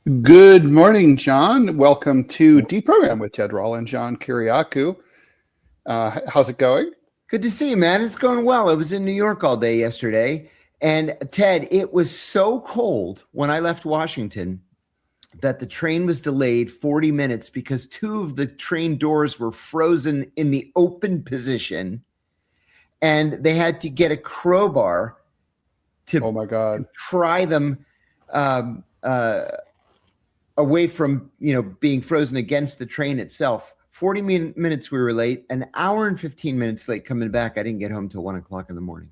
Good morning, John. Welcome to DeProgram with Ted Rall and John Kiriakou. How's it going? Good to see you, man. It's going well. I was in New York all day yesterday. And Ted, it was so cold when I left Washington that the train was delayed 40 minutes because two of the train doors were frozen in the open position. And they had to get a crowbar to pry them away from, being frozen against the train itself. 40 minutes we were late, an hour and 15 minutes late coming back. I didn't get home till 1 o'clock in the morning.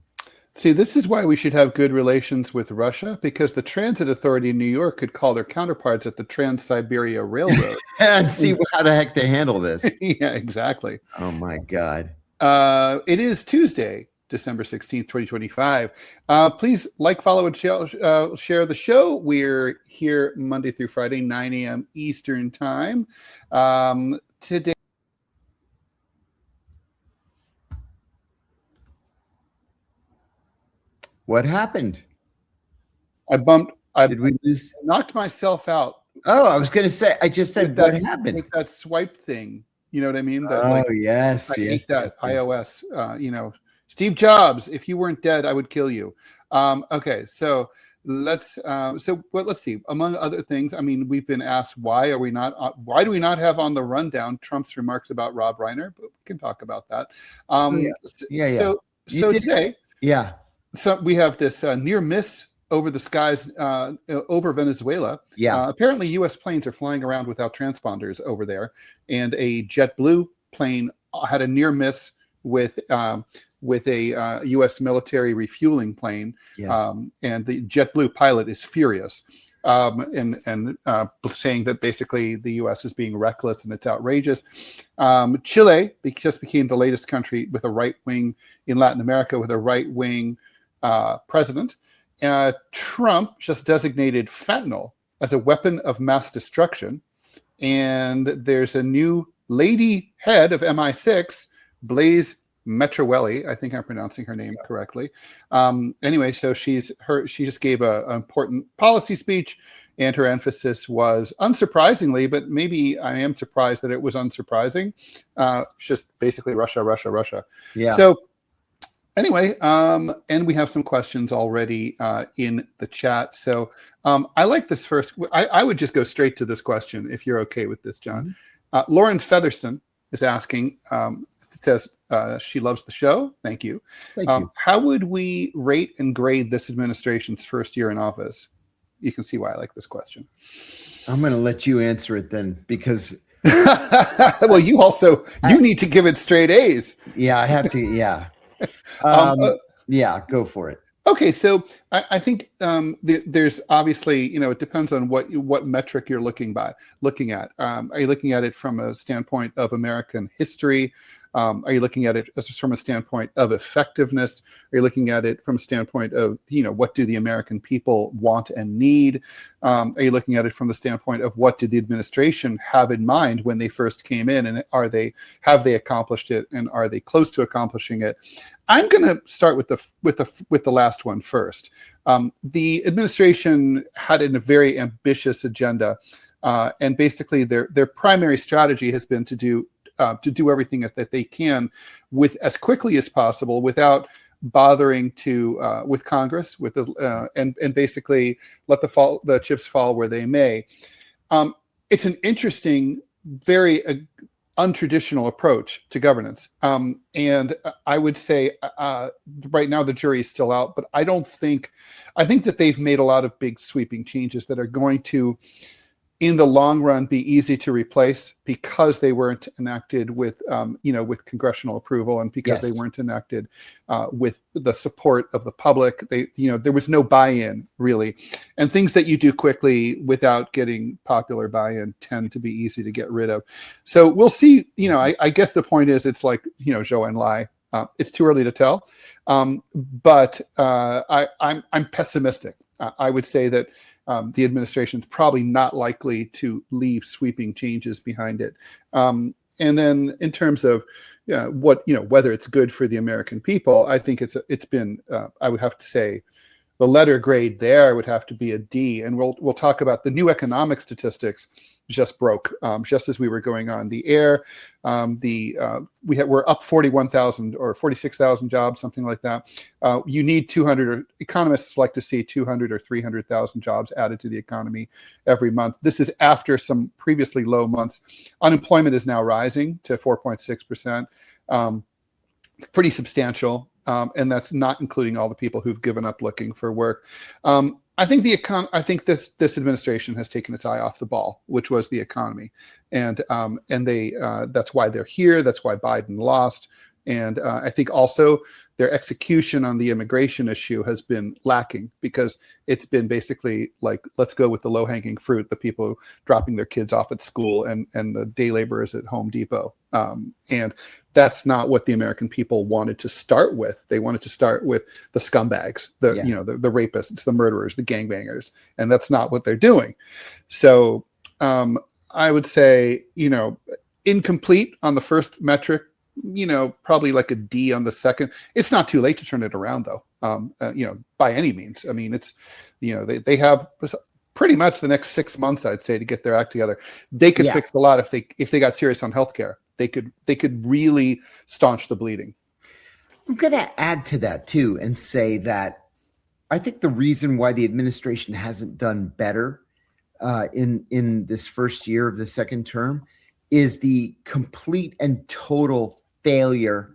See, this is why we should have good relations with Russia, because the Transit Authority in New York could call their counterparts at the Trans-Siberia Railroad and see how the heck they handle this. Yeah, exactly. Oh, my God. It is Tuesday, December 16th, 2025. Please like, follow, and share the show. We're here Monday through Friday, 9 a.m. Eastern Time. Today. What happened? Did we lose? Knocked myself out. Oh, I was going to say, I just said, what happened? Like that swipe thing. You know what I mean? Yes. I hate that iOS. Steve Jobs, if you weren't dead, I would kill you. Okay, so let's see. Among other things, I mean, we've been asked why do we not have on the rundown Trump's remarks about Rob Reiner? But we can talk about that. So today, so we have this near miss over the skies over Venezuela. Apparently, U.S. planes are flying around without transponders over there, and a JetBlue plane had a near miss with a U.S. military refueling plane, and the JetBlue pilot is furious and saying that basically the U.S. is being reckless and it's outrageous. Chile just became the latest country with a right wing in Latin America with a right wing president. Trump just designated fentanyl as a weapon of mass destruction, and there's a new lady head of MI6, Blaise Metreweli. I think I'm pronouncing her name correctly. Anyway, so she just gave an important policy speech, and her emphasis was, unsurprisingly, but maybe I am surprised that it was unsurprising, just basically Russia, Russia, Russia. Yeah. So anyway, and we have some questions already in the chat. So I like this first. I would just go straight to this question if you're okay with this, John. Lauren Featherston is asking, says she loves the show. Thank you. Thank you. How would we rate and grade this administration's first year in office? You can see why I like this question. I'm going to let you answer it then, because well, you need to give it straight A's. Yeah, I have to. Yeah. Go for it. Okay, so I think there's obviously, it depends on what metric you're looking at. Are you looking at it from a standpoint of American history? Are you looking at it from a standpoint of effectiveness? Are you looking at it from a standpoint of, what do the American people want and need? Are you looking at it from the standpoint of what did the administration have in mind when they first came in, and have they accomplished it, and are they close to accomplishing it? I'm going to start with the last one first. The administration had a very ambitious agenda, and basically their primary strategy has been to do everything that they can with as quickly as possible without bothering to with Congress and basically let the chips fall where they may. It's an interesting, very untraditional approach to governance, and I would say right now the jury is still out, but I think that they've made a lot of big sweeping changes that are going to, in the long run, be easy to replace because they weren't enacted with congressional approval, and because they weren't enacted with the support of the public. There was no buy-in really, and things that you do quickly without getting popular buy-in tend to be easy to get rid of. So we'll see. I guess the point is, it's like Zhou Enlai. It's too early to tell, but I'm pessimistic. I would say that the administration is probably not likely to leave sweeping changes behind it. And then in terms of whether it's good for the American people, I think it's been I would have to say the letter grade there would have to be a D. And we'll talk about the new economic statistics just broke just as we were going on the air. We're up 41,000 or 46,000 jobs, something like that. You need 200, or economists like to see 200 or 300,000 jobs added to the economy every month. This is after some previously low months. Unemployment is now rising to 4.6%, pretty substantial. And that's not including all the people who've given up looking for work. I think this administration has taken its eye off the ball, which was the economy, and they that's why they're here. That's why Biden lost, and I think also their execution on the immigration issue has been lacking, because it's been basically like, let's go with the low-hanging fruit, the people dropping their kids off at school and the day laborers at Home Depot, and that's not what the American people wanted to start with. They wanted to start with the scumbags, the rapists, the murderers, the gangbangers, and that's not what they're doing. So I would say, incomplete on the first metric, probably like a D on the second. It's not too late to turn it around, though, by any means. I mean, it's, they have pretty much the next 6 months, I'd say, to get their act together. They could fix a lot if they got serious on healthcare. They could really staunch the bleeding. I'm going to add to that too and say that I think the reason why the administration hasn't done better in this first year of the second term is the complete and total failure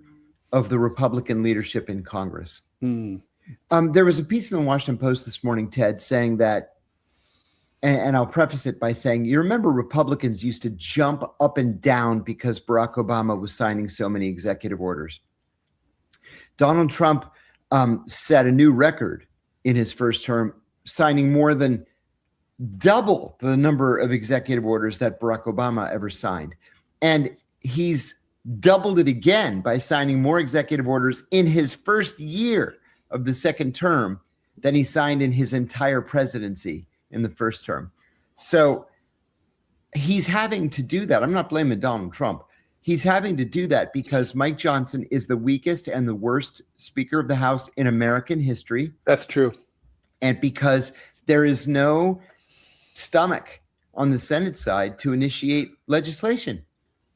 of the Republican leadership in Congress. There was a piece in the Washington Post this morning, Ted, saying that, and I'll preface it by saying, you remember Republicans used to jump up and down because Barack Obama was signing so many executive orders. Donald Trump set a new record in his first term, signing more than double the number of executive orders that Barack Obama ever signed. And he's doubled it again by signing more executive orders in his first year of the second term than he signed in his entire presidency in the first term. So he's having to do that. I'm not blaming Donald Trump. He's having to do that because Mike Johnson is the weakest and the worst Speaker of the House in American history. That's true. And because there is no stomach on the Senate side to initiate legislation.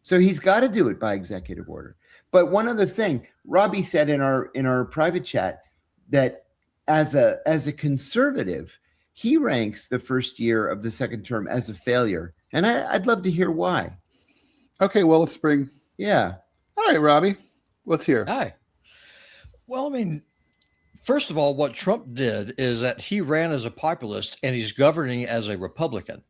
So he's got to do it by executive order. But one other thing, Robbie said in our private chat that as a conservative, he ranks the first year of the second term as a failure. And I'd love to hear why. Okay, well, let's bring... Yeah. All right, Robbie, let's hear. Hi. Well, I mean, first of all, what Trump did is that he ran as a populist and he's governing as a Republican.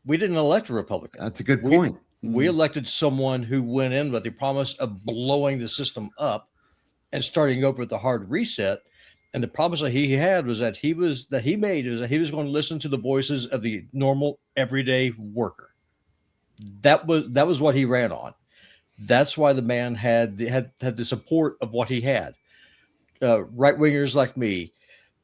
We didn't elect a Republican. That's a good point. We elected someone who went in with the promise of blowing the system up and starting over with the hard reset. And the promise that he had was that he was going to listen to the voices of the normal everyday worker. That was what he ran on. That's why the man had the support of what he had. Right wingers like me,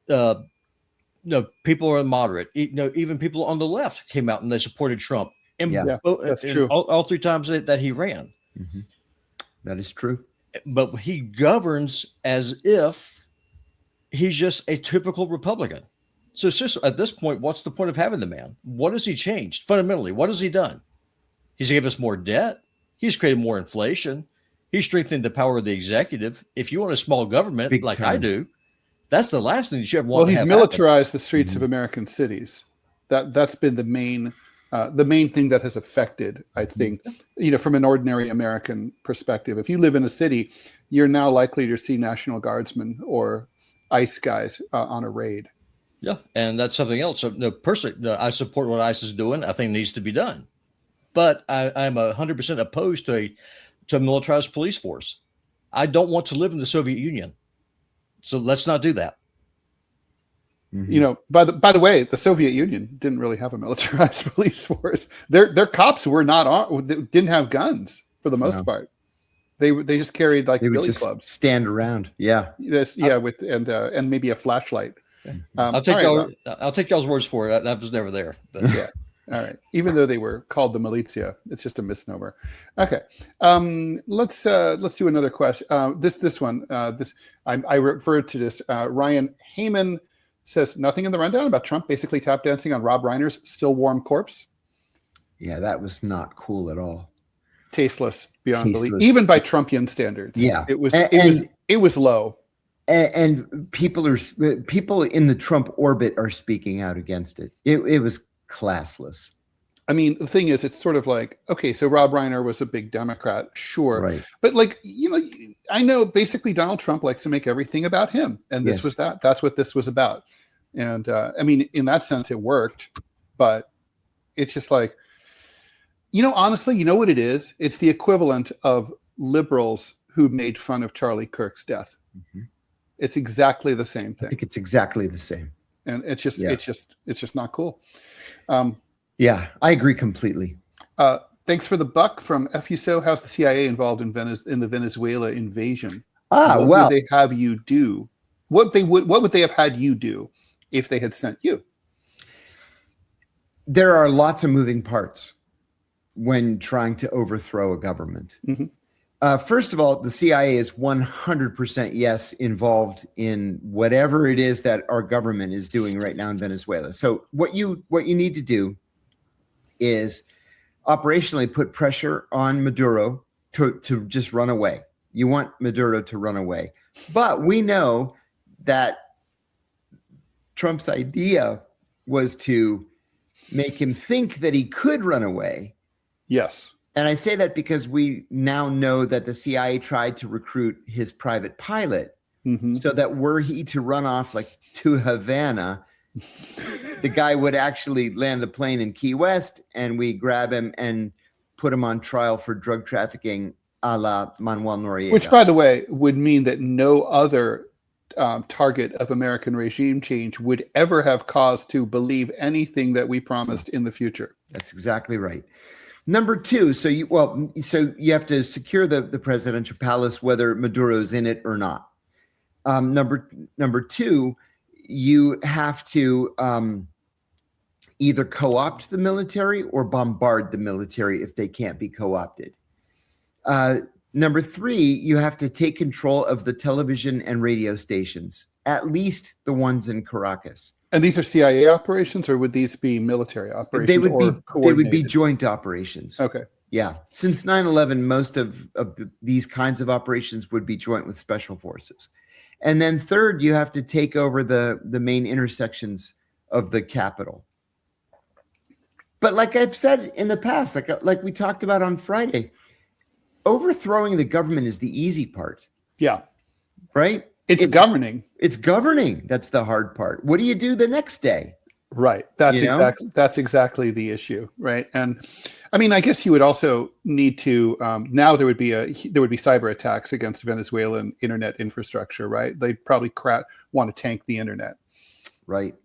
people are moderate. Even people on the left came out and they supported Trump. And that's true. All three times that he ran. Mm-hmm. That is true. But he governs as if he's just a typical Republican. So it's just, at this point, what's the point of having the man? What has he changed fundamentally? What has he done? He's gave us more debt. He's created more inflation. He's strengthened the power of the executive. If you want a small government Big like time. I do, that's the last thing you should ever want. Well, to he's have militarized the streets of American cities. That's been the main thing that has affected, I think, from an ordinary American perspective. If you live in a city, you're now likely to see National Guardsmen or ICE guys on a raid. Yeah, and that's something else. So, personally, I support what ICE is doing. I think it needs to be done. But I'm 100% opposed to a militarized police force. I don't want to live in the Soviet Union. So let's not do that. Mm-hmm. By the way, the Soviet Union didn't really have a militarized police force. Their cops were not on, didn't have guns for the most part. They just carried like billy clubs. Stand around. Yeah. With and maybe a flashlight. I'll take y'all's words for it. That was never there. But. Yeah. All right. Even though they were called the militia, it's just a misnomer. Okay. Let's do another question. This one. I referred to this. Ryan Heyman says nothing in the rundown about Trump basically tap dancing on Rob Reiner's still warm corpse. Yeah, that was not cool at all. Tasteless beyond belief, even by Trumpian standards. Yeah, it was low. And people in the Trump orbit are speaking out against it. It was classless. I mean, the thing is, it's sort of like, okay, so Rob Reiner was a big Democrat, sure. Right. But like, I know basically Donald Trump likes to make everything about him. And this was that. That's what this was about. And I mean, in that sense, it worked. But it's just like, honestly, you know what it is? It's the equivalent of liberals who made fun of Charlie Kirk's death. Mm-hmm. It's exactly the same thing. I think it's exactly the same. And it's just not cool. Yeah, I agree completely. Thanks for the buck from FUSO. How's the CIA involved in the Venezuela invasion? What would they have you do? What would they have had you do if they had sent you? There are lots of moving parts when trying to overthrow a government. Mm-hmm. First of all, the CIA is 100% involved in whatever it is that our government is doing right now in Venezuela. So what you need to do is operationally put pressure on Maduro to just run away. You want Maduro to run away. But we know that Trump's idea was to make him think that he could run away. Yes. And I say that because we now know that the CIA tried to recruit his private pilot so that were he to run off like to Havana, the guy would actually land the plane in Key West and we grab him and put him on trial for drug trafficking a la Manuel Noriega. Which, by the way, would mean that no other target of American regime change would ever have cause to believe anything that we promised in the future. That's exactly right. Number two, so you have to secure the presidential palace, whether Maduro's in it or not. Number two, you have to either co-opt the military or bombard the military if they can't be co-opted. Number three, you have to take control of the television and radio stations, at least the ones in Caracas. And these are CIA operations, or would these be military operations? They would be joint operations. Okay. Yeah. Since 9/11, most of these kinds of operations would be joint with special forces. And then third, you have to take over the main intersections of the capital. But like I've said in the past, like we talked about on Friday, overthrowing the government is the easy part. Yeah. Right? It's governing. It's governing. That's the hard part. What do you do the next day? Right. That's exactly the issue. Right. And I mean, I guess you would also need to now there would be cyber attacks against Venezuelan internet infrastructure. Right. They'd probably want to tank the internet. Right.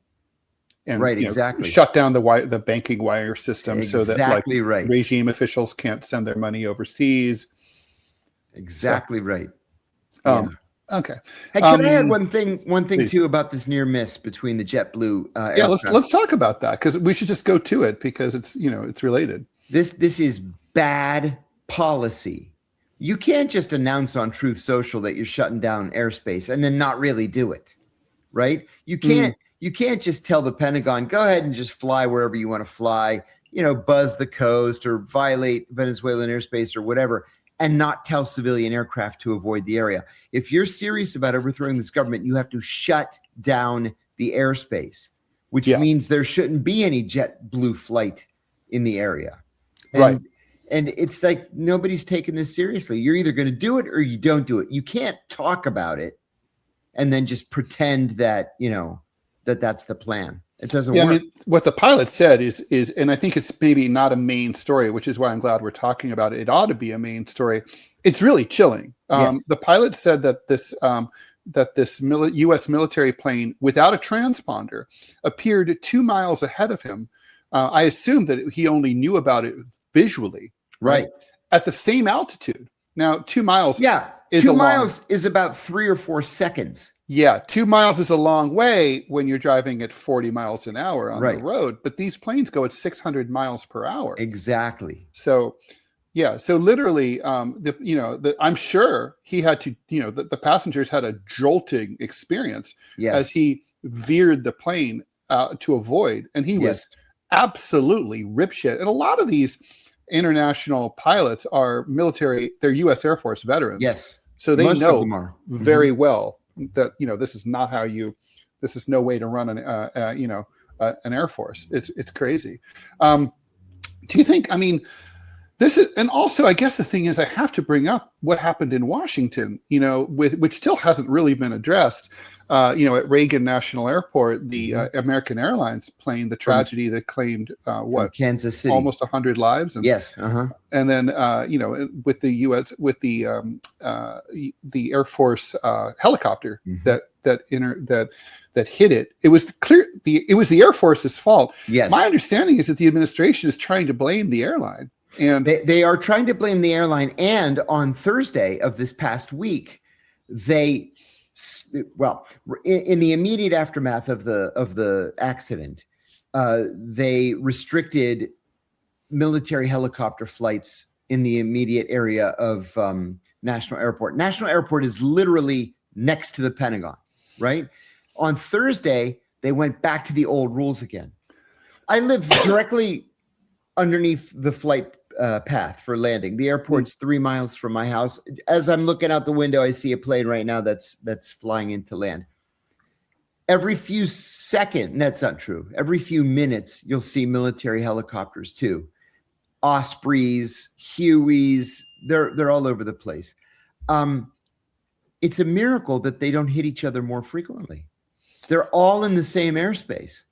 And exactly. Shut down the banking wire system so that right. regime officials can't send their money overseas. Exactly right. Okay. Hey, can I add one thing please. Too about this near miss between the JetBlue aircraft? Let's talk about that because we should just go to it because it's it's related. This is bad policy. You can't just announce on Truth Social that you're shutting down airspace and then not really do it, right? You can't just tell the Pentagon, go ahead and just fly wherever you want to fly, buzz the coast or violate Venezuelan airspace or whatever, and not tell civilian aircraft to avoid the area. If you're serious about overthrowing this government, you have to shut down the airspace, which means there shouldn't be any JetBlue flight in the area. Right. And it's like nobody's taking this seriously. You're either going to do it or you don't do it. You can't talk about it and then just pretend that, that's the plan. It doesn't work. I mean, what the pilot said is, and I think it's maybe not a main story, which is why I'm glad we're talking about it. It ought to be a main story. It's really chilling. Yes. The pilot said that this U.S. military plane without a transponder appeared 2 miles ahead of him. I assume that he only knew about it visually. Right. At the same altitude. Now, 2 miles. Yeah. 2 miles is about 3 or 4 seconds. Yeah, 2 miles is a long way when you're driving at 40 miles an hour on the road, but these planes go at 600 miles per hour. Exactly. So, so literally, I'm sure he had to, the passengers had a jolting experience as he veered the plane to avoid, and he was absolutely ripshit. And a lot of these international pilots are military, they're U.S. Air Force veterans. Yes. So they Most know of them are. very well that, this is not how this is no way to run an Air Force. It's crazy. Do you think, this is, and also, I guess the thing is, I have to bring up what happened in Washington, which still hasn't really been addressed. At Reagan National Airport, the American Airlines plane, the tragedy that claimed Kansas City, almost 100 lives. And, and then with the U.S. with the Air Force helicopter that hit it. It was clear it was the Air Force's fault. Yes, my understanding is that the administration is trying to blame the airline. And they are trying to blame the airline. And on Thursday of this past week, in the immediate aftermath of the accident, they restricted military helicopter flights in the immediate area of National Airport. National Airport is literally next to the Pentagon, right? On Thursday, they went back to the old rules again. I live directly underneath the flight path for landing. The airport's 3 miles from my house. As I'm looking out the window, I see a plane right now that's flying in to land. Every few seconds, that's not true. Every few minutes, you'll see military helicopters too. Ospreys, Hueys, they're all over the place. It's a miracle that they don't hit each other more frequently. They're all in the same airspace.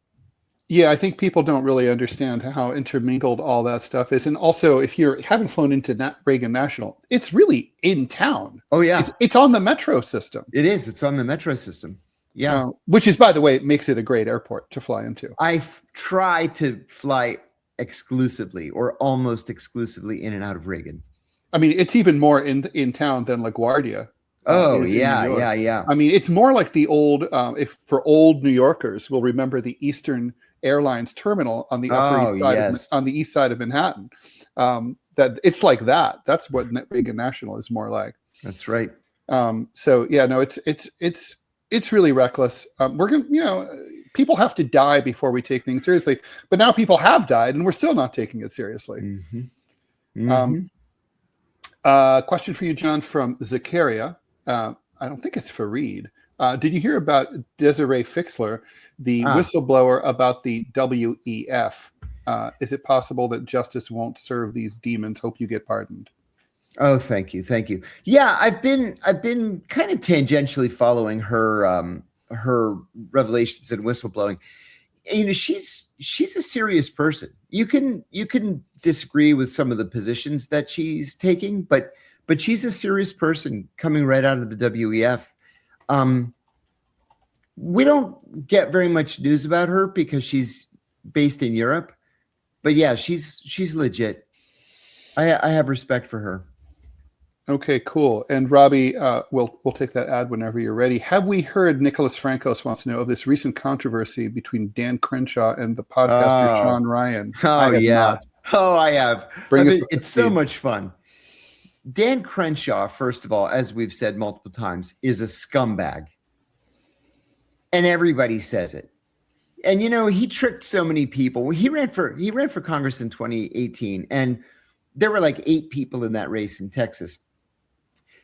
Yeah, I think people don't really understand how intermingled all that stuff is. And also, if you haven't flown into Reagan National, it's really in town. Oh, yeah. It's on the metro system. It is. It's on the metro system. Yeah. Which is, by the way, makes it a great airport to fly into. I try to fly exclusively or almost exclusively in and out of Reagan. It's even more in town than LaGuardia. Oh, yeah. It's more like the old, if for old New Yorkers will remember the Eastern Airlines terminal on the on the east side of Manhattan. That it's like that. That's what Reagan National is more like. That's right. It's really reckless. We're gonna, people have to die before we take things seriously. But now people have died, and we're still not taking it seriously. Question for you, John, from Zakaria. I don't think it's Fareed. Did you hear about Desiree Fixler, the whistleblower about the WEF? Is it possible that justice won't serve these demons? Hope you get pardoned. Oh, thank you. Yeah, I've been kind of tangentially following her revelations and whistleblowing. She's a serious person. You can disagree with some of the positions that she's taking, but she's a serious person coming right out of the WEF. We don't get very much news about her because she's based in Europe, but yeah, she's legit. I have respect for her. Okay, cool. And Robbie, we'll take that ad whenever you're ready. Have we heard, Nicholas Frankos wants to know, of this recent controversy between Dan Crenshaw and the podcaster Sean Ryan? Oh, yeah. I have. It's so speed. much fun. Dan Crenshaw, first of all, as we've said multiple times, is a scumbag. And everybody says it. And, he tricked so many people. He ran for Congress in 2018, and there were like 8 people in that race in Texas.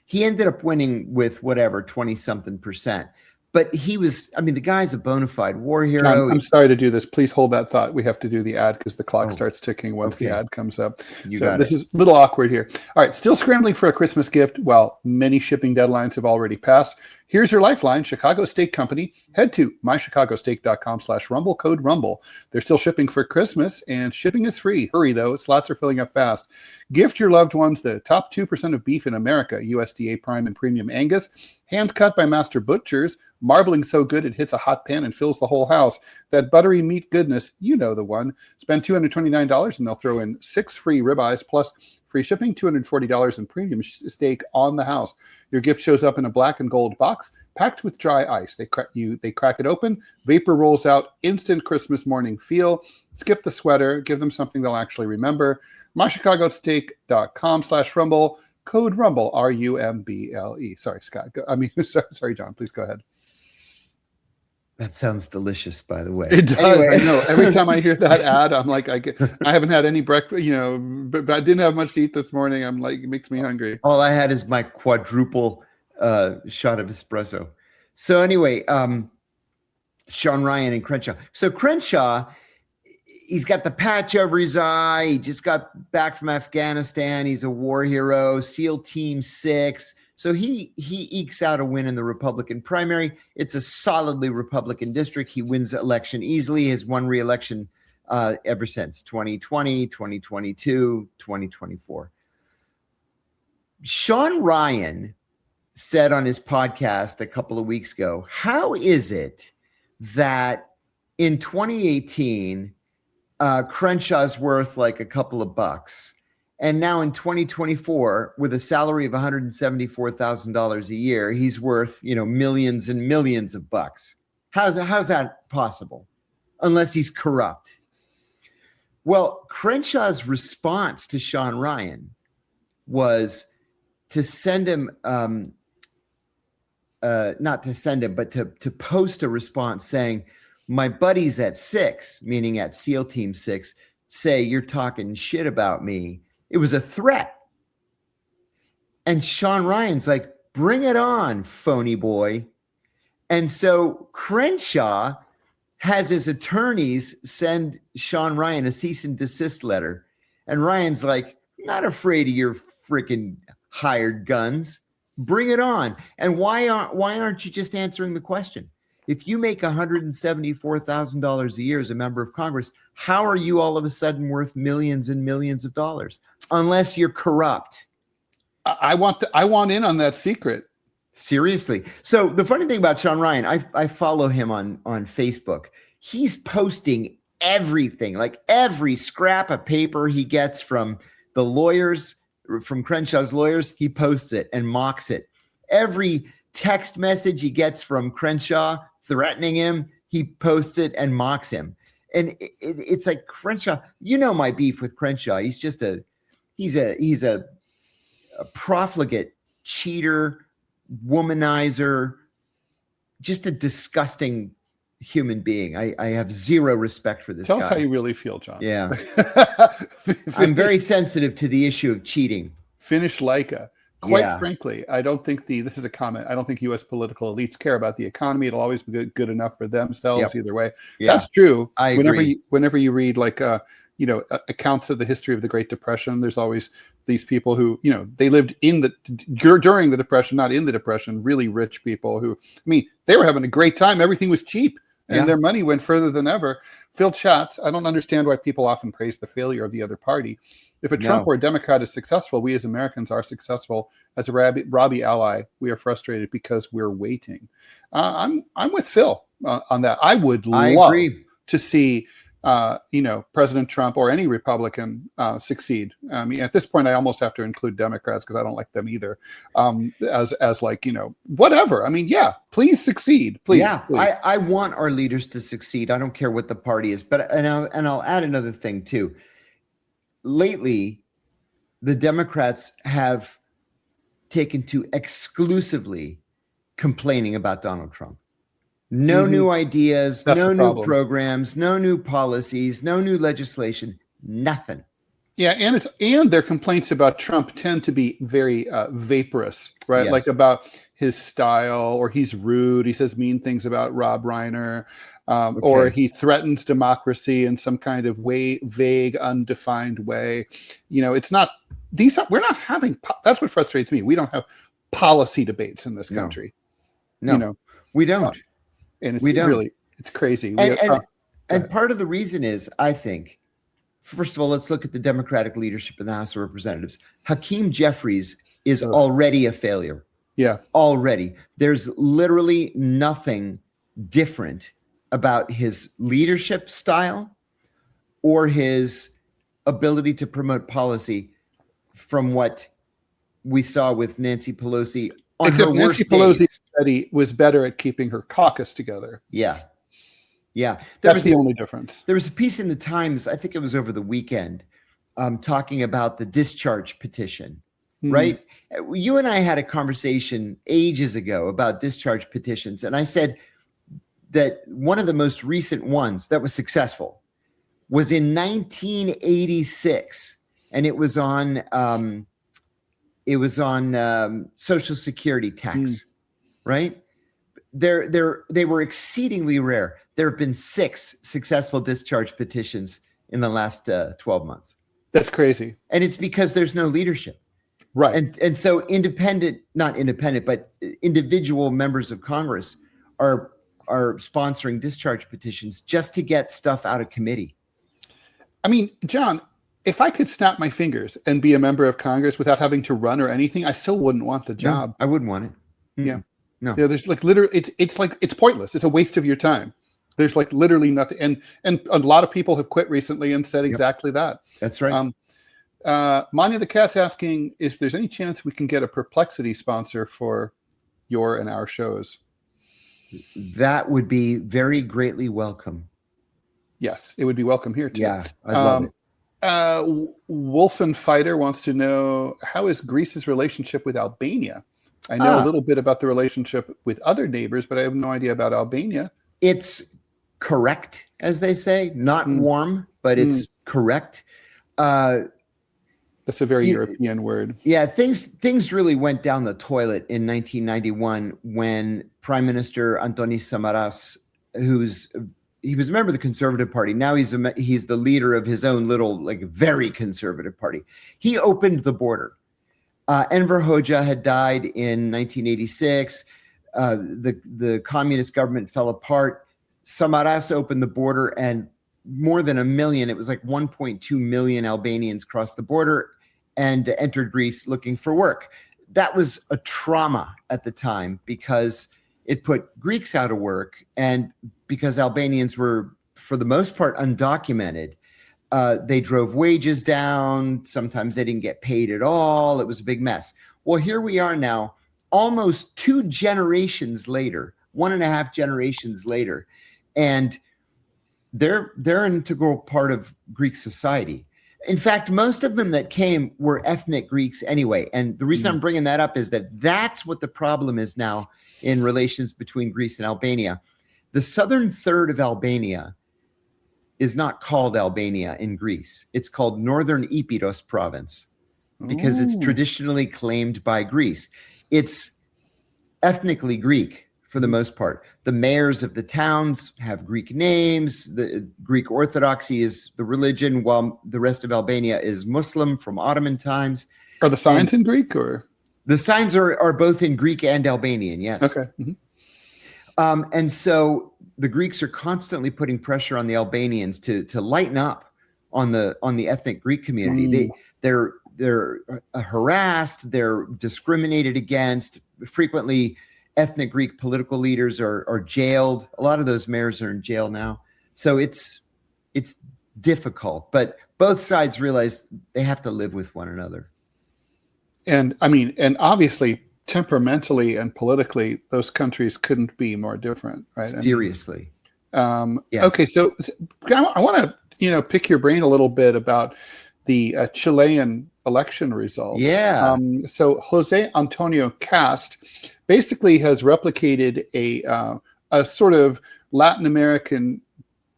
He ended up winning with 20-something%. But he was, the guy's a bona fide war hero. John, I'm sorry to do this. Please hold that thought. We have to do the ad because the clock starts ticking once the ad comes up. This is a little awkward here. All right, still scrambling for a Christmas gift while many shipping deadlines have already passed. Here's your lifeline, Chicago Steak Company. Head to mychicagosteak.com/rumble, code RUMBLE. They're still shipping for Christmas, and shipping is free. Hurry, though. Slots are filling up fast. Gift your loved ones the top 2% of beef in America, USDA Prime and Premium Angus, hand-cut by master butchers, marbling so good it hits a hot pan and fills the whole house. That buttery meat goodness, you know the one. Spend $229 and they'll throw in 6 free ribeyes plus free shipping, $240 in premium steak on the house. Your gift shows up in a black and gold box packed with dry ice. They crack it open, vapor rolls out, instant Christmas morning feel. Skip the sweater, give them something they'll actually remember. mychicagosteak.com/rumble. Code RUMBLE, RUMBLE. Sorry, Scott. Sorry, John. Please go ahead. That sounds delicious, by the way. It does. Anyway. I know. Every time I hear that ad, I'm like, I haven't had any breakfast, but I didn't have much to eat this morning. I'm like, it makes me hungry. All I had is my quadruple shot of espresso. So anyway, Sean Ryan and Crenshaw. So Crenshaw, he's got the patch over his eye. He just got back from Afghanistan. He's a war hero, SEAL Team 6. So he ekes out a win in the Republican primary. It's a solidly Republican district. He wins election easily. He has won re-election ever since 2020, 2022, 2024. Sean Ryan said on his podcast a couple of weeks ago, how is it that in 2018, Crenshaw's worth like a couple of bucks, and now in 2024, with a salary of $174,000 a year, he's worth, millions and millions of bucks? How's that possible? Unless he's corrupt. Well, Crenshaw's response to Sean Ryan was to send him, not to send him, but to post a response saying, my buddies at 6, meaning at SEAL Team 6, say you're talking shit about me. It was a threat. And Sean Ryan's like, bring it on, phony boy. And so Crenshaw has his attorneys send Sean Ryan a cease and desist letter. And Ryan's like, not afraid of your freaking hired guns. Bring it on. And why aren't you just answering the question? If you make $174,000 a year as a member of Congress, how are you all of a sudden worth millions and millions of dollars? Unless you're corrupt. I want in on that secret. Seriously. So the funny thing about Sean Ryan, I follow him on Facebook. He's posting everything, like every scrap of paper he gets from the lawyers, from Crenshaw's lawyers, he posts it and mocks it. Every text message he gets from Crenshaw threatening him, he posts it and mocks him. And it's like Crenshaw, my beef with Crenshaw. He's just he's a profligate cheater, womanizer, just a disgusting human being. I have zero respect for this guy. Tell us how you really feel, John. Yeah. I'm very sensitive to the issue of cheating. Finish Leica. Quite frankly, I don't think this is a comment. I don't think U.S. political elites care about the economy. It'll always be good enough for themselves either way. Yeah. That's true. I agree. Whenever you read accounts of the history of the Great Depression, there's always these people who, they lived during the Depression, not in the Depression, really rich people who, they were having a great time. Everything was cheap and their money went further than ever. Phil Chatz, I don't understand why people often praise the failure of the other party. If a Trump or a Democrat is successful, we as Americans are successful. As a Robbie ally, we are frustrated because we're waiting. I'm with Phil on that. I would love to see President Trump or any Republican succeed. At this point, I almost have to include Democrats because I don't like them either. As whatever. Please succeed. Please. Yeah, please. I want our leaders to succeed. I don't care what the party is. But I'll add another thing too. Lately, the Democrats have taken to exclusively complaining about Donald Trump. No new ideas, no new programs, no new policies, no new legislation, nothing. Yeah, and their complaints about Trump tend to be very vaporous, right? Yes. Like about his style, or he's rude, he says mean things about Rob Reiner, or he threatens democracy in some kind of vague, undefined way. It's not we're not having. That's what frustrates me. We don't have policy debates in this country. No, we don't. And it's crazy. And part of the reason is, I think, first of all, let's look at the Democratic leadership in the House of Representatives. Hakeem Jeffries is already a failure. Yeah. Already. There's literally nothing different about his leadership style or his ability to promote policy from what we saw with Nancy Pelosi. Except Nancy Pelosi was better at keeping her caucus together. Yeah. That's the only difference. There was a piece in the Times, I think it was over the weekend, talking about the discharge petition, right? You and I had a conversation ages ago about discharge petitions. And I said, that one of the most recent ones that was successful was in 1986, and it was on Social Security tax, right? They were exceedingly rare. There have been 6 successful discharge petitions in the last 12 months. That's crazy. And it's because there's no leadership. Right. And so not independent, but individual members of Congress are sponsoring discharge petitions just to get stuff out of committee. I mean, John, if I could snap my fingers and be a member of Congress without having to run or anything, I still wouldn't want the job. No, I wouldn't want it. Yeah. No. Yeah, there's like literally, it's like, it's pointless. It's a waste of your time. There's like literally nothing. And a lot of people have quit recently and said exactly that. That's right. Manya the Cat's asking if there's any chance we can get a Perplexity sponsor for your and our shows. That would be very greatly welcome. Yes, it would be welcome here too. Yeah, I'd love it. Wolfen Fighter wants to know, how is Greece's relationship with Albania? I know a little bit about the relationship with other neighbors, but I have no idea about Albania. It's correct, as they say, not warm, but it's correct. That's a very European word. Yeah, things really went down the toilet in 1991 when Prime Minister Antonis Samaras, he was a member of the Conservative Party. Now he's the leader of his own little, like, very conservative party. He opened the border. Enver Hoxha had died in 1986. The communist government fell apart. Samaras opened the border, and more than 1 million, it was like 1.2 million Albanians crossed the border and entered Greece looking for work. That was a trauma at the time because it put Greeks out of work, and because Albanians were, for the most part, undocumented. They drove wages down. Sometimes they didn't get paid at all. It was a big mess. Well, here we are now, almost 2 generations later, 1.5 generations later, and they're an integral part of Greek society. In fact, most of them that came were ethnic Greeks anyway. And the reason I'm bringing that up is that that's what the problem is now in relations between Greece and Albania. The southern third of Albania is not called Albania in Greece. It's called Northern Epirus province because it's traditionally claimed by Greece. It's ethnically Greek for the most part. The mayors of the towns have Greek names. The Greek Orthodoxy is the religion, while the rest of Albania is Muslim from Ottoman times. Are the signs in Greek, or? The signs are both in Greek and Albanian, yes. Okay. And so the Greeks are constantly putting pressure on the Albanians to lighten up on the ethnic Greek community. They're harassed, they're discriminated against. Frequently, ethnic Greek political leaders are jailed. A lot of those mayors are in jail now. So it's difficult, but both sides realize they have to live with one another. And I mean, and obviously, temperamentally and politically, those countries couldn't be more different, right? Seriously. Yes. Okay, so I want to pick your brain a little bit about the Chilean election results. Yeah. So José Antonio Kast basically has replicated a sort of Latin American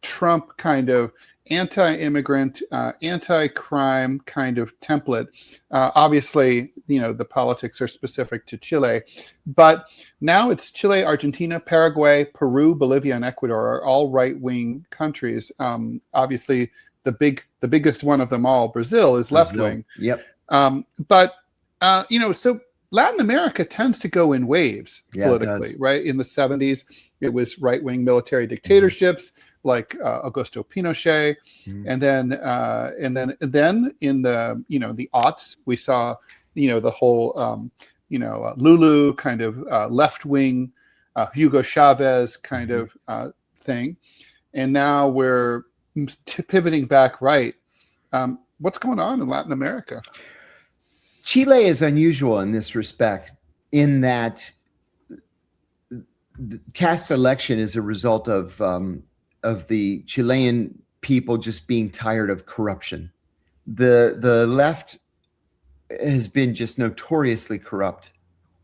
Trump kind of anti-immigrant, anti-crime kind of template. Obviously, the politics are specific to Chile, but now it's Chile, Argentina, Paraguay, Peru, Bolivia, and Ecuador are all right-wing countries. Obviously, the biggest one of them all, Brazil, is left-wing. Yep. So Latin America tends to go in waves politically, right? In the 70s, it was right-wing military dictatorships like Augusto Pinochet, and then in the the aughts, we saw the whole Lulu kind of left-wing Hugo Chavez kind of thing, and now we're pivoting back right. What's going on in Latin America? Chile is unusual in this respect, in that Kast's election is a result of the Chilean people just being tired of corruption. The left has been just notoriously corrupt,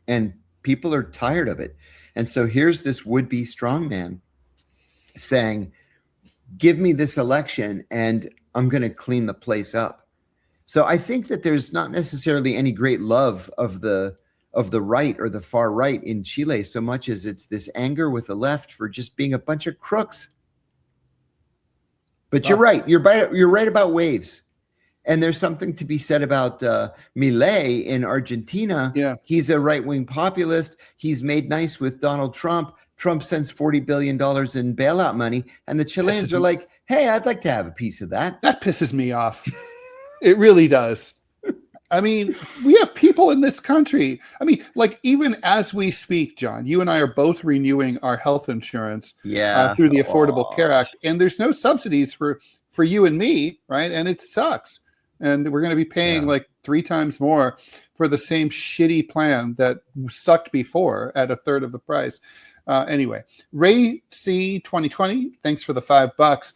and people are tired of it. And so here's this would-be strongman saying, give me this election and I'm going to clean the place up. So I think that there's not necessarily any great love of the right or the far right in Chile so much as it's this anger with the left for just being a bunch of crooks. But you're right. You're right about waves. And there's something to be said about Milei in Argentina. Yeah. He's a right-wing populist. He's made nice with Donald Trump. Trump sends $40 billion in bailout money. And the Chileans are like, hey, I'd like to have a piece of that. That pisses me off. It really does. I mean, we have people in this country. I mean, like, even as we speak, John, you and I are both renewing our health insurance through the Affordable Care Act. And there's no subsidies for you and me, right? And it sucks. And we're going to be paying like 3 times more for the same shitty plan that sucked before at a third of the price. Anyway, Ray C 2020, thanks for the $5.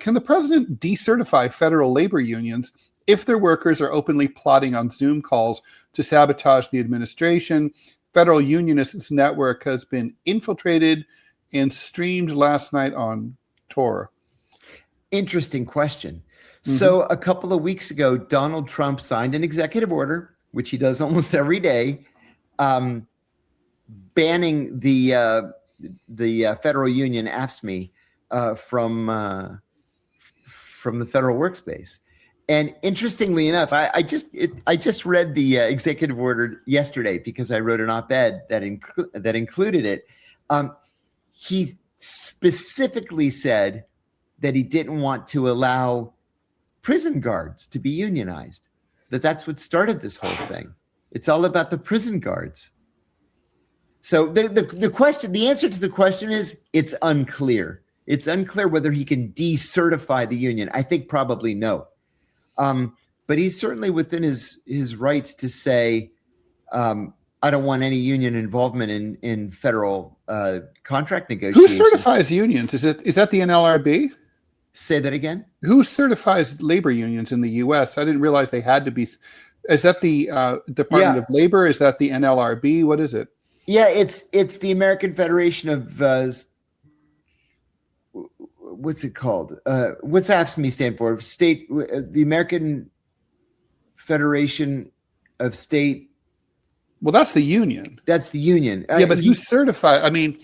Can the president decertify federal labor unions if their workers are openly plotting on Zoom calls to sabotage the administration? Federal Unionists Network has been infiltrated and streamed last night on Tor. Interesting question. So a couple of weeks ago, Donald Trump signed an executive order, which he does almost every day, banning the federal union AFSCME from the federal workspace. And interestingly enough, I just read the executive order yesterday because I wrote an op-ed that included it. He specifically said that he didn't want to allow prison guards to be unionized. That's what started this whole thing. It's all about the prison guards. So the answer to the question is it's unclear. It's unclear whether he can decertify the union. I think probably no. But he's certainly within his rights to say, I don't want any union involvement in federal contract negotiations. Who certifies unions? Is that the NLRB? Say that again. Who certifies labor unions in the U.S.? I didn't realize they had to be. Is that the Department of Labor? Is that the NLRB? What is it? Yeah, it's the American Federation of what's it called? What's AFSCME stand for? The American Federation of State. Well, that's the union. That's the union. Yeah, but who certifies? I mean,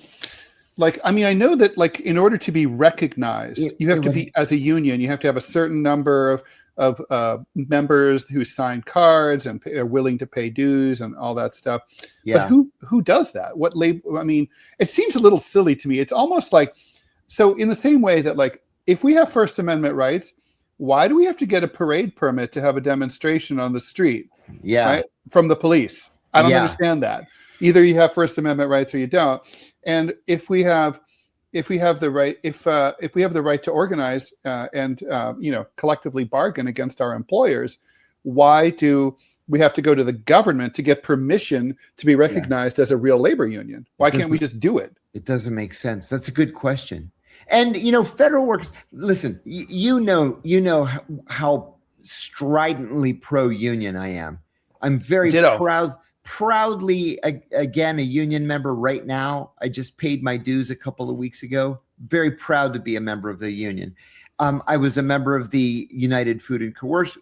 I know that, like, in order to be recognized, you have to be, as a union, you have to have a certain number of members who sign cards and are willing to pay dues and all that stuff. Yeah. But who does that? What labor? I mean, it seems a little silly to me. It's almost like, so in the same way that, like, if we have First Amendment rights, why do we have to get a parade permit to have a demonstration on the street? Yeah. Right? From the police. I don't understand that. Either you have First Amendment rights or you don't. And if we have the right to organize and collectively bargain against our employers, why do we have to go to the government to get permission to be recognized as a real labor union? Why can't we just do it? It doesn't make sense. That's a good question. And federal workers, listen, you know how stridently pro-union I am. I'm very proudly, again, a union member right now. I just paid my dues a couple of weeks ago. Very proud to be a member of the union. I was a member of the United Food and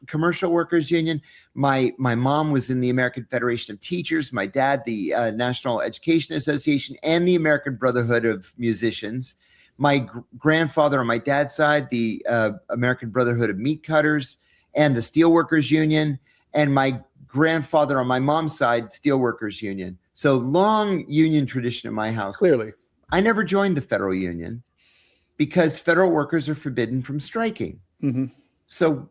Commercial Workers Union. My mom was in the American Federation of Teachers. My dad, the National Education Association, and the American Brotherhood of Musicians. My grandfather on my dad's side, the American Brotherhood of Meat Cutters and the Steelworkers Union, and my grandfather on my mom's side, Steelworkers Union. So long union tradition in my house. Clearly. I never joined the federal union because federal workers are forbidden from striking. Mm-hmm. So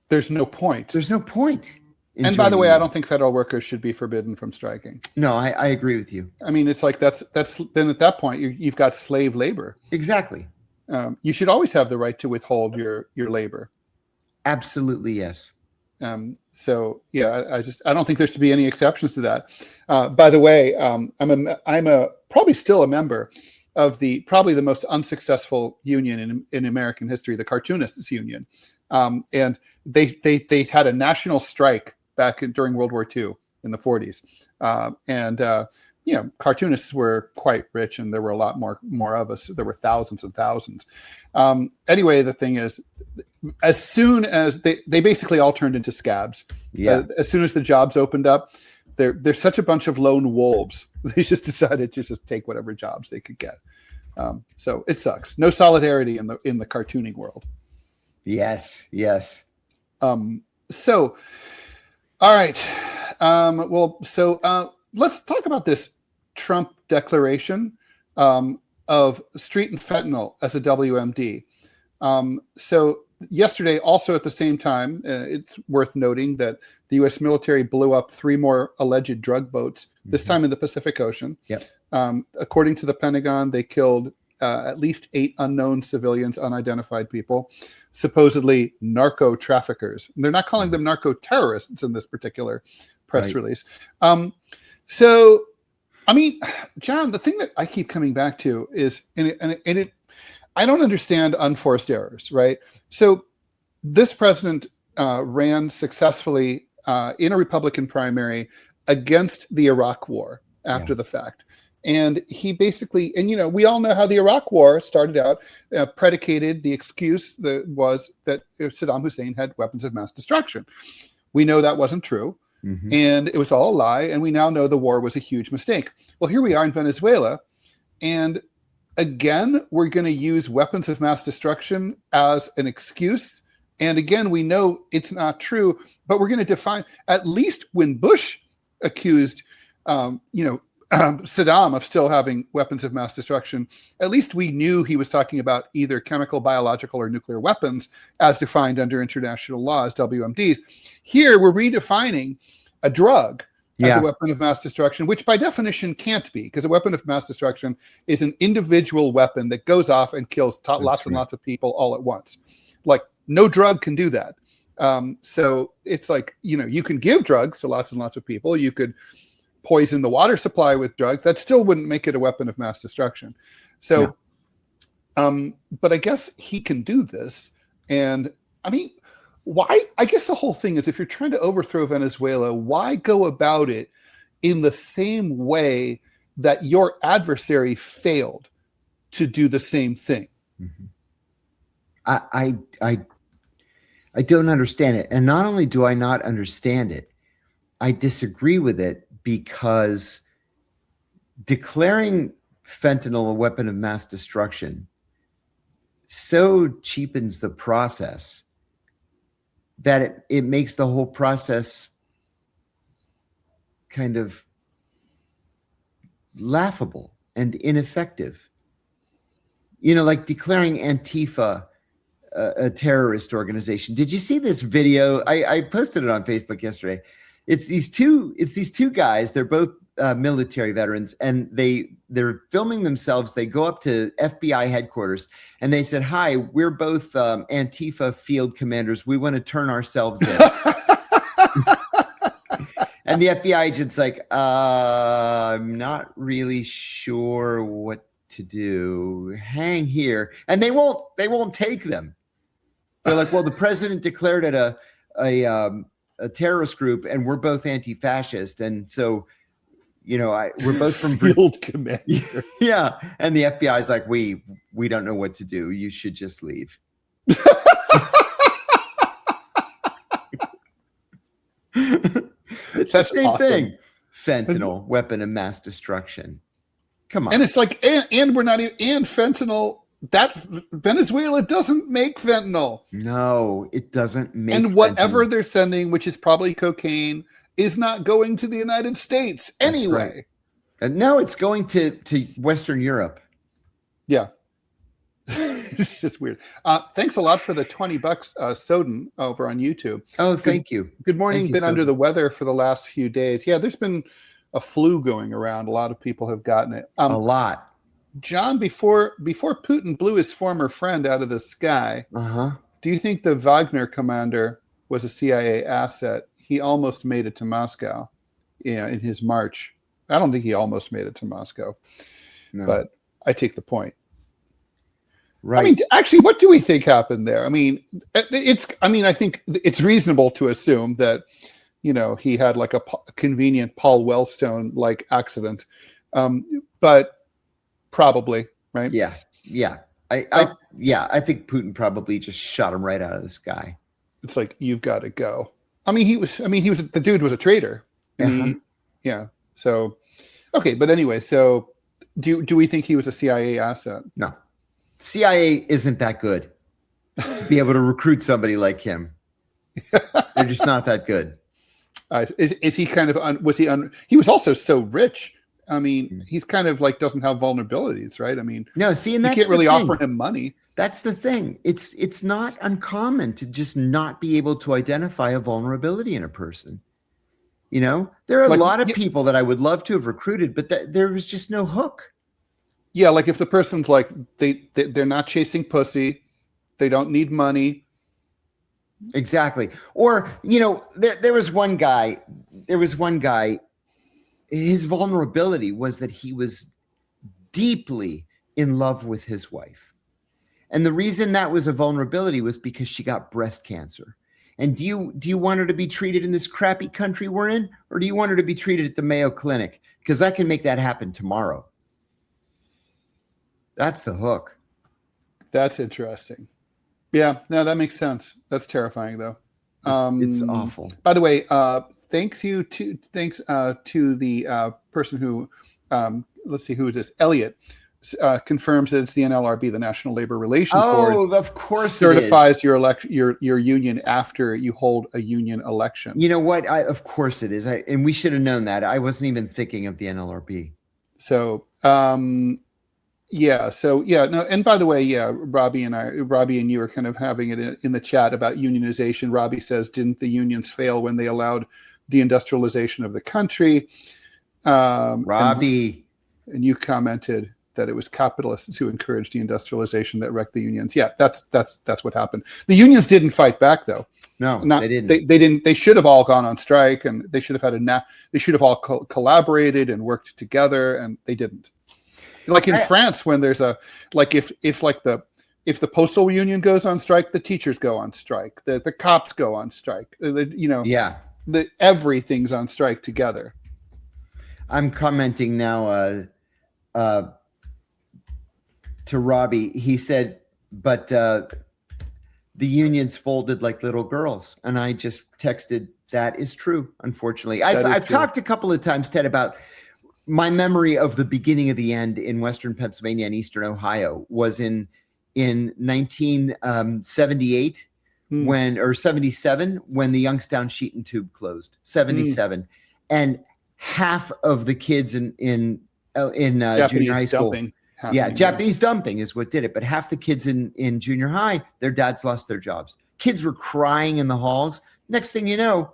there's no point. And by the way, I don't think federal workers should be forbidden from striking. No, I agree with you. I mean, it's like that's then at that point you've got slave labor. Exactly. You should always have the right to withhold your labor. Absolutely, yes. So yeah, I don't think there should be any exceptions to that. By the way, I'm probably still a member of probably the most unsuccessful union in American history, the Cartoonists Union, and they had a national strike back during World War II in the 40s, and cartoonists were quite rich, and there were a lot more of us. There were thousands and thousands. Anyway, the thing is, as soon as they basically all turned into scabs. As soon as the jobs opened up, they're such a bunch of lone wolves. They just decided to just take whatever jobs they could get. So it sucks. No solidarity in the cartooning world. Yes. So, all right. Let's talk about this Trump declaration of street and fentanyl as a WMD. So yesterday, also at the same time, it's worth noting that the U.S. military blew up 3 more alleged drug boats, this time in the Pacific Ocean. According to the Pentagon, they killed at least 8 unknown civilians, unidentified people, supposedly narco traffickers. And they're not calling them narco-terrorists in this particular press release. So, I mean, John, the thing that I keep coming back to is, I don't understand unforced errors, right? So this president ran successfully in a Republican primary against the Iraq War after the fact. And he basically, we all know how the Iraq War started out, predicated, the excuse that was that Saddam Hussein had weapons of mass destruction. We know that wasn't true. And it was all a lie. And we now know the war was a huge mistake. Well, here we are in Venezuela. And again, we're going to use weapons of mass destruction as an excuse. And again, we know it's not true, but we're going to define, at least when Bush accused, Saddam of still having weapons of mass destruction, at least we knew he was talking about either chemical, biological, or nuclear weapons as defined under international law as WMDs. Here, we're redefining a drug as a weapon of mass destruction, which by definition can't be, because a weapon of mass destruction is an individual weapon that goes off and kills lots and lots of people all at once. Like, no drug can do that. So it's like, you can give drugs to lots and lots of people. You could poison the water supply with drugs. That still wouldn't make it a weapon of mass destruction. So, but I guess he can do this. And I mean, why? I guess the whole thing is, if you're trying to overthrow Venezuela, why go about it in the same way that your adversary failed to do the same thing? I don't understand it. And not only do I not understand it, I disagree with it, because declaring fentanyl a weapon of mass destruction so cheapens the process that it makes the whole process kind of laughable and ineffective. Like declaring Antifa a terrorist organization. Did you see this video? I posted it on Facebook yesterday. It's these two guys. They're both military veterans, and they're filming themselves. They go up to FBI headquarters and they said, "Hi, we're both Antifa field commanders. We want to turn ourselves in." And the FBI agent's like, "I'm not really sure what to do. Hang here." And they won't take them. They're like, "Well, the president declared it a terrorist group, and we're both anti-fascist, and so we're both from field commander." And the FBI is like, we don't know what to do. You should just leave. It's the same awesome thing. Fentanyl, weapon of mass destruction. Come on. And it's like, and we're not even, and fentanyl. That Venezuela doesn't make fentanyl. No, it doesn't make. And whatever they're sending, which is probably cocaine, is not going to the United States anyway. Right. And no, it's going to Western Europe. Yeah. It's just weird. Thanks a lot for the $20, Soden, over on YouTube. Oh, thank you. Good morning. Been under the weather for the last few days. Yeah, there's been a flu going around. A lot of people have gotten it. A lot. John, before Putin blew his former friend out of the sky, do you think the Wagner commander was a CIA asset? He almost made it to Moscow, in his march. I don't think he almost made it to Moscow, but I take the point. Right. I mean, actually, what do we think happened there? I mean, I think it's reasonable to assume that, he had like a convenient Paul Wellstone like accident. But probably, right? Yeah. I think Putin probably just shot him right out of the sky. It's like, you've got to go. The dude was a traitor. Yeah. So, okay. But anyway, so do we think he was a CIA asset? No. CIA isn't that good to be able to recruit somebody like him. They're just not that good. Is he kind of, he was also so rich. I mean, he's kind of like, doesn't have vulnerabilities, right? I mean, no, see, and that's you can't really offer him money. That's the thing. It's not uncommon to just not be able to identify a vulnerability in a person. You know, there are a lot of people that I would love to have recruited, but there was just no hook. Yeah, like if the person's like, they're not chasing pussy, they don't need money. Exactly. Or, you know, there was one guy, his vulnerability was that he was deeply in love with his wife. And the reason that was a vulnerability was because she got breast cancer. And do you want her to be treated in this crappy country we're in? Or do you want her to be treated at the Mayo Clinic? Because I can make that happen tomorrow. That's the hook. That's interesting. Yeah, no, that makes sense. That's terrifying, though. It's awful. By the way, thanks to the person who, let's see, who is this? Elliot confirms that it's the NLRB, the National Labor Relations Board. Oh, of course, certifies your union after you hold a union election. You know what? Of course it is. And we should have known that. I wasn't even thinking of the NLRB. So, no. And by the way, Robbie and you are kind of having it in the chat about unionization. Robbie says, didn't the unions fail when they allowed deindustrialization of the country? Robbie. And you commented that it was capitalists who encouraged deindustrialization that wrecked the unions. Yeah, that's what happened. The unions didn't fight back, though. No, they didn't. They didn't. They should have all gone on strike, and they should have had they should have all collaborated and worked together, and they didn't. Like in France, when there's if the postal union goes on strike, the teachers go on strike, the cops go on strike. Everything's on strike together. I'm commenting now to Robbie. He said, but the unions folded like little girls. And I just texted, that is true, unfortunately. I've talked a couple of times, Ted, about my memory of the beginning of the end in Western Pennsylvania and Eastern Ohio was in 1978 or 77 when the Youngstown Sheet and Tube closed. 77. And half of the kids in junior high school. Japanese dumping is what did it. But half the kids in junior high, their dads lost their jobs. Kids were crying in the halls. Next thing you know,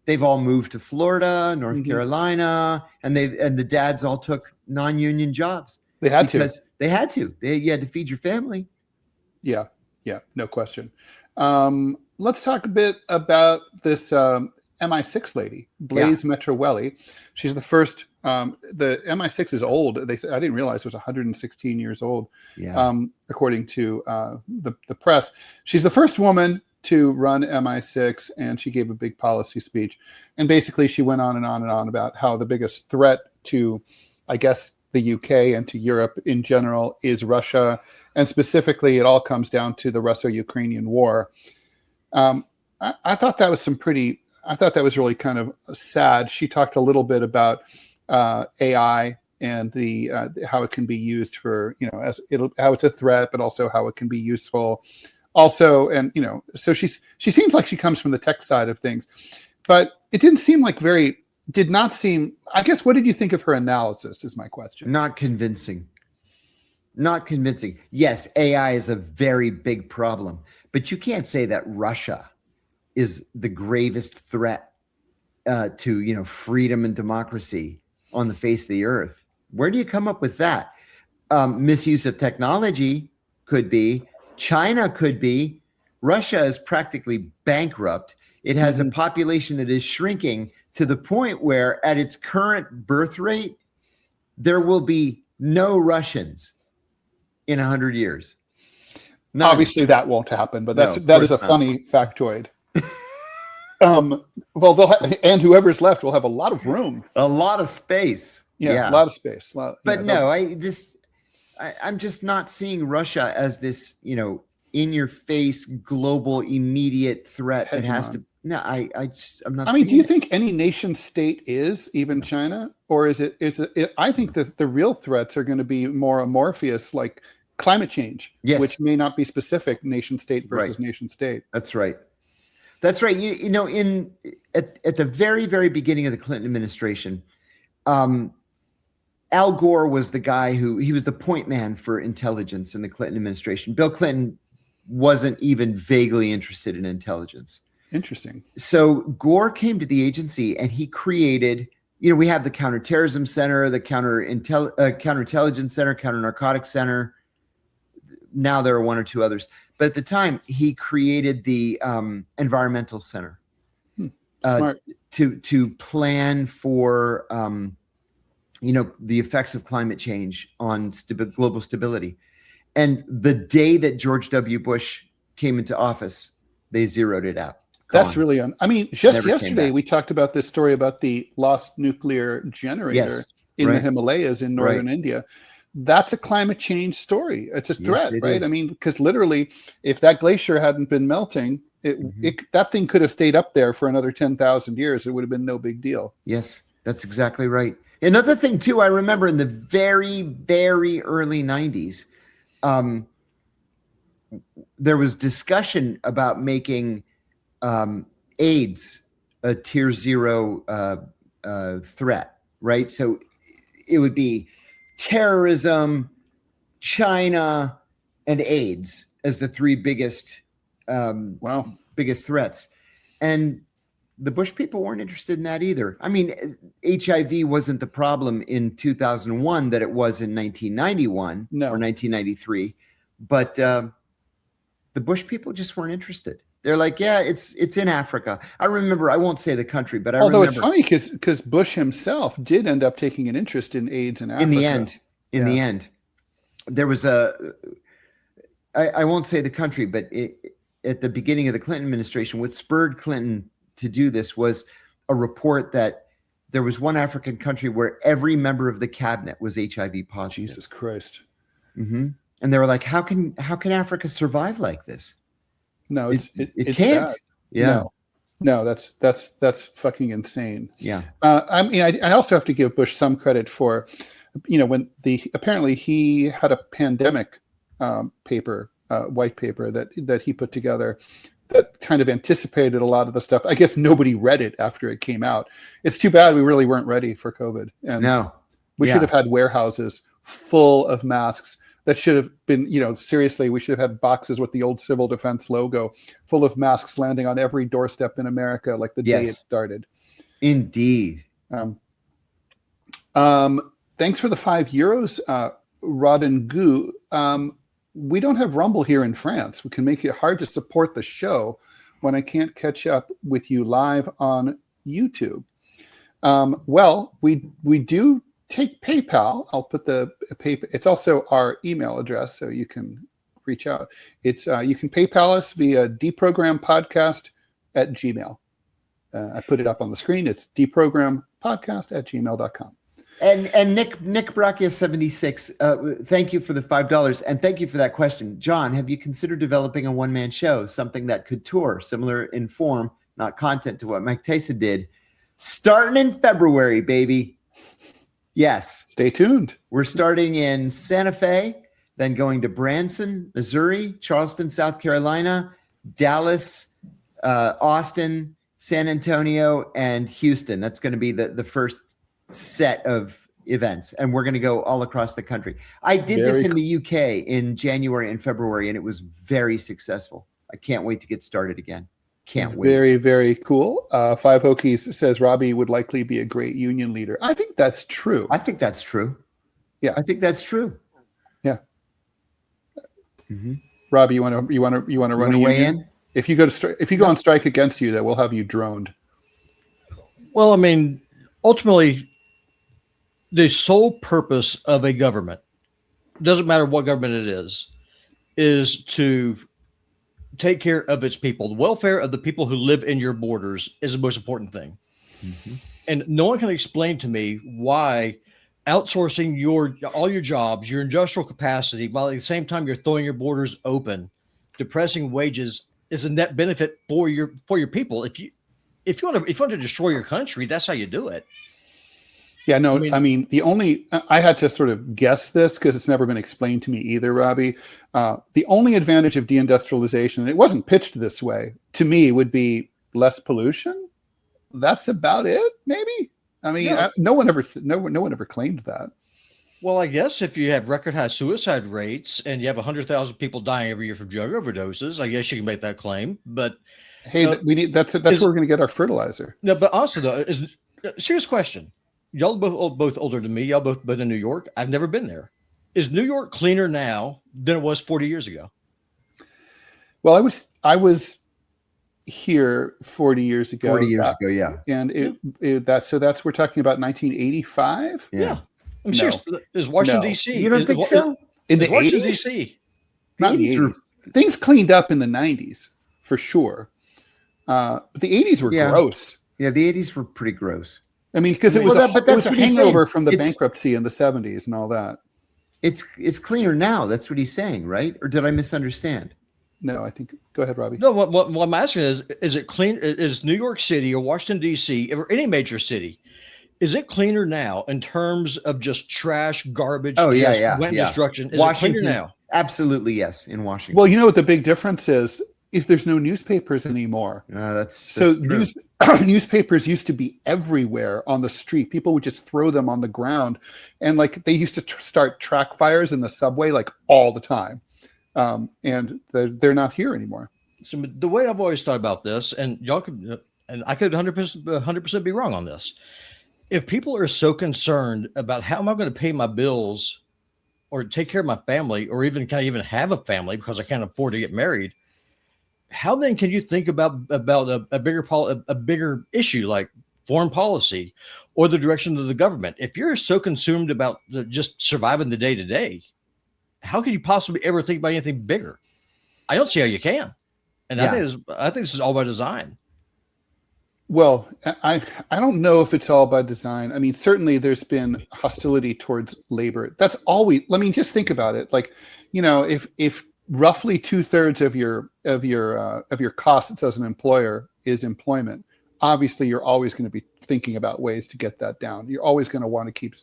they've all moved to Florida, North Carolina, and the dads all took non-union jobs. They had to. You had to feed your family. Yeah, no question. Let's talk a bit about this MI6 lady, Blaise Metreweli. She's the first. The MI6 is old. They said, I didn't realize it was 116 years old. Yeah. According to the press, she's the first woman to run MI6, and she gave a big policy speech. And basically, she went on and on and on about how the biggest threat to, I guess, the UK and to Europe in general is Russia, and specifically, it all comes down to the Russo-Ukrainian war. I thought that was I thought that was really kind of sad. She talked a little bit about AI and the how it can be used for, how it's a threat, but also how it can be useful. Also, and so she seems like she comes from the tech side of things, but it did not seem. I guess, what did you think of her analysis? Is my question. Not convincing. Yes, AI is a very big problem, but you can't say that Russia is the gravest threat to freedom and democracy on the face of the earth. Where do you come up with that? Misuse of technology could be. China could be. Russia is practically bankrupt. It has a population that is shrinking to the point where, at its current birth rate, there will be no Russians in 100 years. None. Obviously, that won't happen, but that is a funny factoid. And whoever's left will have a lot of room, a lot of space. Yeah, a lot of space. But no, I'm just not seeing Russia as this, in your face global immediate threat that has to. No, I'm not. I mean, do you think any nation state is even China, or is it? I think that the real threats are going to be more amorphous, like climate change, which may not be specific nation state versus nation state. That's right. That's right. At the very, very beginning of the Clinton administration, Al Gore was the guy he was the point man for intelligence in the Clinton administration. Bill Clinton wasn't even vaguely interested in intelligence. Interesting. So Gore came to the agency and he created, we have the Counterterrorism Center, the Counterintelligence Center, Counter-Narcotics Center. Now there are one or two others. But at the time, he created the Environmental Center to plan for the effects of climate change on global stability. And the day that George W. Bush came into office, they zeroed it out. That's really just yesterday we talked about this story about the lost nuclear generator in the Himalayas in northern India. That's a climate change story. It's a threat, right? Is. Because literally, if that glacier hadn't been melting, that thing could have stayed up there for another 10,000 years. It would have been no big deal. Yes, that's exactly right. Another thing, too, I remember in the very, very early 90s, there was discussion about making AIDS a tier 0 threat, right? So it would be terrorism, China, and AIDS as the three biggest threats. And the Bush people weren't interested in that either. I mean, HIV wasn't the problem in 2001 that it was in 1991 or 1993, but the Bush people just weren't interested. They're like, yeah, it's in Africa. I remember, I won't say the country, but although it's funny because Bush himself did end up taking an interest in AIDS in Africa. In the end, there was I won't say the country, but at the beginning of the Clinton administration, what spurred Clinton to do this was a report that there was one African country where every member of the cabinet was HIV positive. Jesus Christ. Mm-hmm. And they were like, how can Africa survive like this? No, it can't. Bad. Yeah. No, that's fucking insane. Yeah. I also have to give Bush some credit for, when apparently he had a pandemic white paper that he put together that kind of anticipated a lot of the stuff. I guess nobody read it after it came out. It's too bad we really weren't ready for COVID. And we should have had warehouses full of masks. That should have been, seriously, we should have had boxes with the old civil defense logo full of masks landing on every doorstep in America like the day it started. Indeed. Thanks for the €5, Rod and Goo. We don't have Rumble here in France. We can make it hard to support the show when I can't catch up with you live on YouTube. Well, we do take PayPal. I'll put the PayPal. It's also our email address, so you can reach out. It's you can PayPal us via deprogrampodcast@gmail. I put it up on the screen. It's deprogrampodcast@gmail.com. And Nick Brachia 76, thank you for the $5 and thank you for that question. John, have you considered developing a one-man show, something that could tour, similar in form, not content, to what Mike Tyson did, starting in February, baby? Yes. Stay tuned. We're starting in Santa Fe, then going to Branson, Missouri, Charleston, South Carolina, Dallas, Austin, San Antonio, and Houston. That's going to be the first set of events, and we're going to go all across the country. I did this in the UK in January and February, and it was very successful. I can't wait to get started again. Can't wait. Very, very cool. Five Hokies says Robbie would likely be a great union leader. I think that's true. I think that's true. Yeah, I think that's true. Yeah. Mm-hmm. Robbie, you want to run a union? If you go on strike against you, that we'll have you droned. Well, I mean, ultimately, the sole purpose of a government, doesn't matter what government it is to take care of its people. The welfare of the people who live in your borders is the most important thing. Mm-hmm. And no one can explain to me why outsourcing all your jobs, your industrial capacity, while at the same time you're throwing your borders open, depressing wages is a net benefit for your people. If you want to destroy your country, that's how you do it. Yeah, no, I had to sort of guess this because it's never been explained to me either, Robbie. The only advantage of deindustrialization, and it wasn't pitched this way, to me would be less pollution. That's about it, maybe. I mean, no one ever claimed that. Well, I guess if you have record high suicide rates and you have 100,000 people dying every year from drug overdoses, I guess you can make that claim. But hey, that's where we're going to get our fertilizer. No, but also though, serious question. Y'all both older than me. Y'all both been in New York. I've never been there. Is New York cleaner now than it was 40 years ago? Well, I was here 40 years ago. 40 years ago, yeah. And that's we're talking about 1985. Yeah. I'm serious. Is Washington D.C. You don't think so? In the Washington 80s? D.C. Not in the 80s. Things cleaned up in the 90s for sure. But the 80s were gross. Yeah, the 80s were pretty gross. I mean, because it was a hangover from the bankruptcy in the 70s and all that. It's cleaner now. That's what he's saying, right? Or did I misunderstand? No, I think. Go ahead, Robbie. No, what I'm asking is it clean? Is New York City or Washington D.C. or any major city, is it cleaner now in terms of just trash, garbage, wet destruction? Is Washington, it cleaner now? Absolutely, yes. In Washington. Well, you know what the big difference is there's no newspapers anymore. That's newspapers used to be everywhere on the street. People would just throw them on the ground, and like they used to start track fires in the subway like all the time. And they're not here anymore. So the way I've always thought about this, and y'all could, and I could 100% be wrong on this. If people are so concerned about how am I going to pay my bills or take care of my family, or even can I even have a family because I can't afford to get married, how then can you think about a bigger issue like foreign policy or the direction of the government? If you're so consumed about just surviving the day to day, how could you possibly ever think about anything bigger? I don't see how you can. And I think this is all by design. Well, I don't know if it's all by design. I mean, certainly there's been hostility towards labor. That's always, just think about it. Like, if roughly 2/3 of your costs as an employer is employment, obviously you're always going to be thinking about ways to get that down. You're always going to want to keep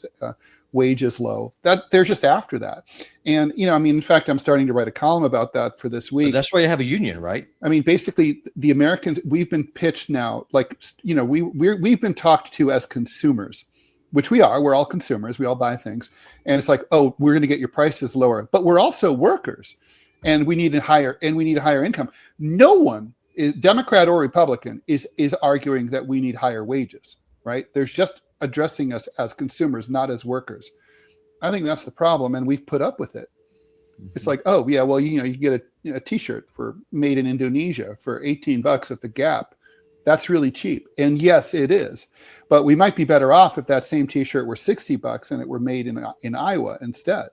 wages low. That they're just after that. And, in fact, I'm starting to write a column about that for this week. But that's why you have a union, right? I mean, basically the Americans, we've been pitched now, like, we've been talked to as consumers, which we are. We're all consumers. We all buy things. And it's like, oh, we're going to get your prices lower, but we're also workers and we need a higher income. No one, Democrat or Republican, is arguing that we need higher wages, right? There's just addressing us as consumers, not as workers. I think that's the problem, and we've put up with it. Mm-hmm. It's like, oh yeah, well, you can get a T-shirt made in Indonesia for $18 at the Gap. That's really cheap, and yes, it is. But we might be better off if that same T-shirt were $60 and it were made in Iowa instead.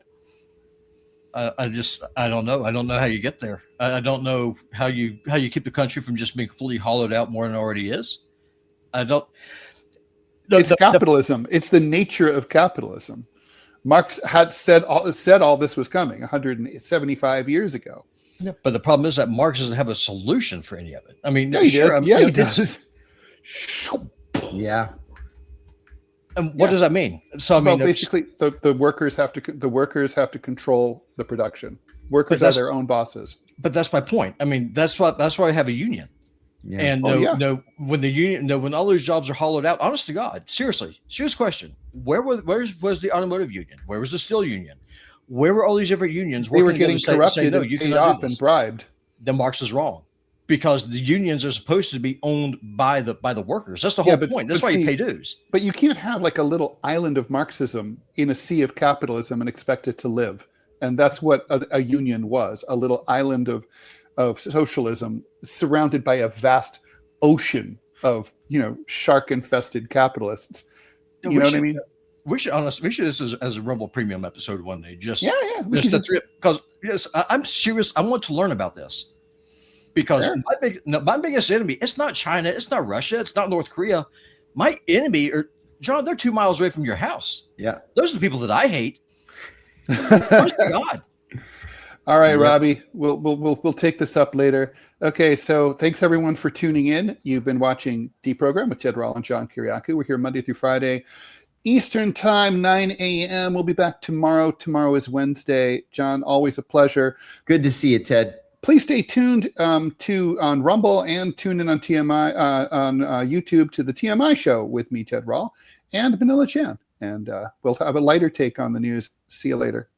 I don't know. I don't know how you get there. I don't know how you keep the country from just being completely hollowed out more than it already is. It's capitalism. It's the nature of capitalism. Marx had said all this was coming 175 years ago. Yeah, but the problem is that Marx doesn't have a solution for any of it. I mean, he does. Yeah. And what does that mean? So basically, the workers have to control the production. Workers are their own bosses. But that's my point. I mean, that's why I have a union. Yeah. And when all those jobs are hollowed out, honest to God, seriously, serious question. Where was the automotive union? Where was the steel union? Where were all these different unions? They were getting corrupted and paid off and bribed. Then Marx is wrong. Because the unions are supposed to be owned by the workers. That's the whole point. That's why you pay dues. But you can't have like a little island of Marxism in a sea of capitalism and expect it to live. And that's what a union was, a little island of socialism surrounded by a vast ocean of, shark-infested capitalists. You know what I mean? We should this as a Rumble Premium episode one day. Because yes, I'm serious. I want to learn about this. Because my biggest enemy, it's not China, it's not Russia, it's not North Korea. My enemy are John, they're 2 miles away from your house. Yeah. Those are the people that I hate. Honest to God. All right, Yep. Robbie, we'll take this up later. Okay, so thanks everyone for tuning in. You've been watching DeProgram with Ted Rall and John Kiriakou. We're here Monday through Friday, Eastern Time, 9 a.m. We'll be back tomorrow. Tomorrow is Wednesday. John, always a pleasure. Good to see you, Ted. Please stay tuned on Rumble and tune in on TMI on YouTube to the TMI show with me, Ted Rall, and Manila Chan. And we'll have a lighter take on the news. See you later.